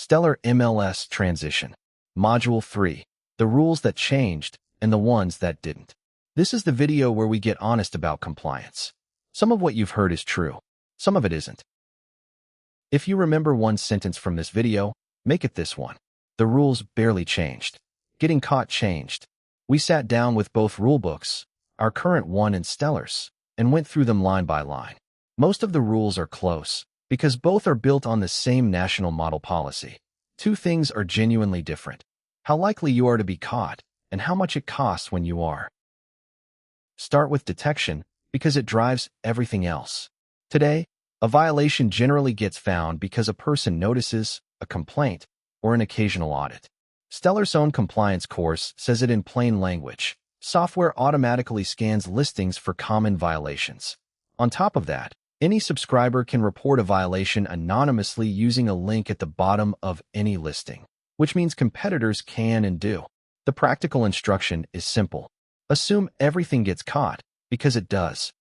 Stellar MLS Transition. Module 3. The rules that changed and the ones that didn't. This is the video where we get honest about compliance. Some of what you've heard is true. Some of it isn't. If you remember one sentence from this video, make it this one. The rules barely changed. Getting caught changed. We sat down with both rulebooks, our current one and Stellar's, and went through them line by line. Most of the rules are close, because both are built on the same national model policy. Two things are genuinely different: how likely you are to be caught, and how much it costs when you are. Start with detection, because it drives everything else. Today, a violation generally gets found because a person notices, a complaint, or an occasional audit. Stellar's own compliance course says it in plain language. Software automatically scans listings for common violations. On top of that, any subscriber can report a violation anonymously using a link at the bottom of any listing, which means competitors can and do. The practical instruction is simple. Assume everything gets caught, because it does.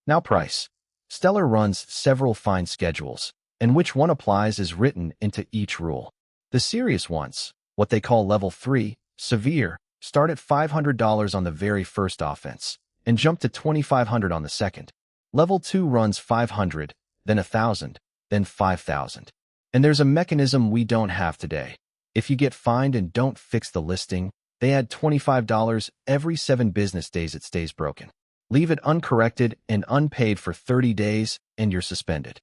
Now price. Stellar runs several fine schedules, and which one applies is written into each rule. The serious ones, what they call level 3, severe, start at $500 on the very first offense, and jump to $2,500 on the second. Level 2 runs $500, then $1,000, then $5,000. And there's a mechanism we don't have today. If you get fined and don't fix the listing, they add $25 every 7 business days it stays broken. Leave it uncorrected and unpaid for 30 days, and you're suspended.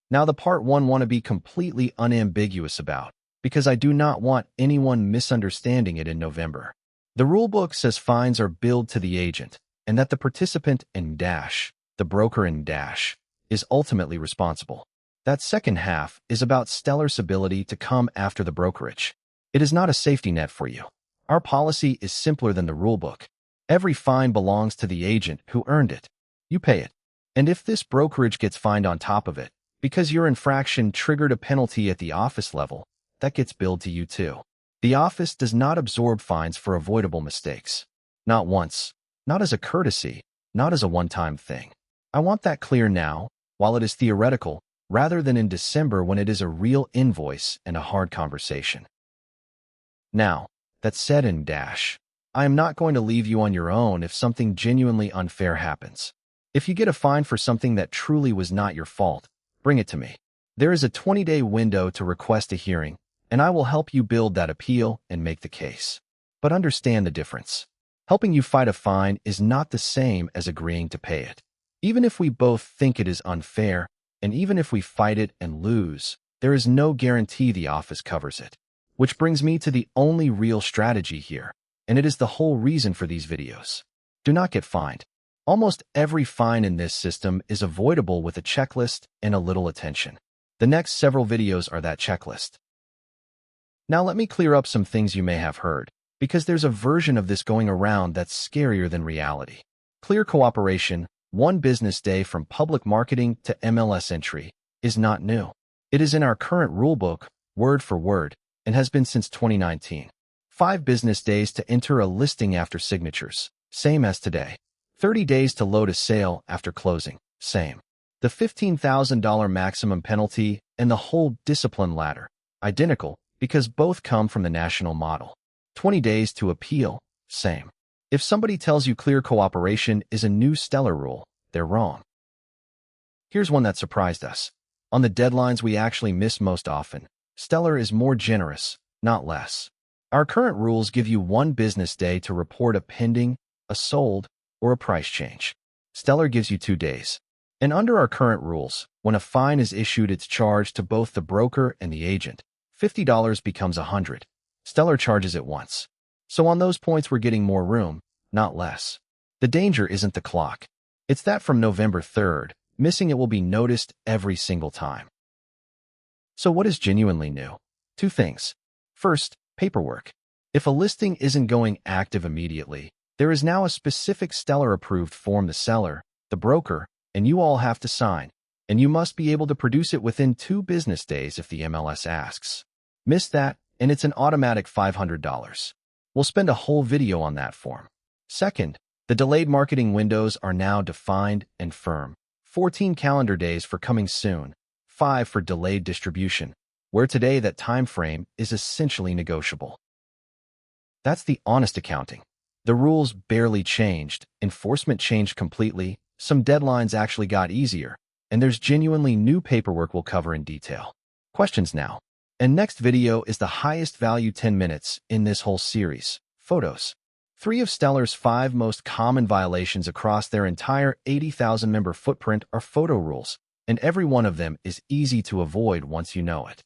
Now the part 1 want to be completely unambiguous about, because I do not want anyone misunderstanding it in November. The rulebook says fines are billed to the agent, and that the participant in dash, the broker in dash, is ultimately responsible. That second half is about Stellar's ability to come after the brokerage. It is not a safety net for you. Our policy is simpler than the rulebook. Every fine belongs to the agent who earned it. You pay it. And if this brokerage gets fined on top of it, because your infraction triggered a penalty at the office level, that gets billed to you too. The office does not absorb fines for avoidable mistakes. Not once. Not as a courtesy, not as a one-time thing. I want that clear now, while it is theoretical, rather than in December when it is a real invoice and a hard conversation. Now, that said in dash, I am not going to leave you on your own if something genuinely unfair happens. If you get a fine for something that truly was not your fault, bring it to me. There is a 20-day window to request a hearing, and I will help you build that appeal and make the case. But understand the difference. Helping you fight a fine is not the same as agreeing to pay it. Even if we both think it is unfair, and even if we fight it and lose, there is no guarantee the office covers it. Which brings me to the only real strategy here, and it is the whole reason for these videos. Do not get fined. Almost every fine in this system is avoidable with a checklist and a little attention. The next several videos are that checklist. Now let me clear up some things you may have heard, because there's a version of this going around that's scarier than reality. Clear cooperation, 1 business day from public marketing to MLS entry, is not new. It is in our current rulebook, word for word, and has been since 2019. 5 business days to enter a listing after signatures, same as today. 30 days to load a sale after closing, same. The $15,000 maximum penalty and the whole discipline ladder, identical, because both come from the national model. 20 days to appeal, same. If somebody tells you clear cooperation is a new Stellar rule, they're wrong. Here's one that surprised us. On the deadlines we actually miss most often, Stellar is more generous, not less. Our current rules give you 1 business day to report a pending, a sold, or a price change. Stellar gives you 2 days. And under our current rules, when a fine is issued, it's charged to both the broker and the agent. $50 becomes $100. Stellar charges it once. So on those points we're getting more room, not less. The danger isn't the clock. It's that from November 3rd, missing it will be noticed every single time. So what is genuinely new? 2 things. First, paperwork. If a listing isn't going active immediately, there is now a specific Stellar-approved form the seller, the broker, and you all have to sign, and you must be able to produce it within 2 business days if the MLS asks. Miss that, and it's an automatic $500. We'll spend a whole video on that form. Second, the delayed marketing windows are now defined and firm. 14 calendar days for coming soon, 5 for delayed distribution, where today that time frame is essentially negotiable. That's the honest accounting. The rules barely changed, enforcement changed completely, some deadlines actually got easier, and there's genuinely new paperwork we'll cover in detail. Questions now. And next video is the highest value 10 minutes in this whole series, photos. 3 of Stellar's 5 most common violations across their entire 80,000 member footprint are photo rules, and every one of them is easy to avoid once you know it.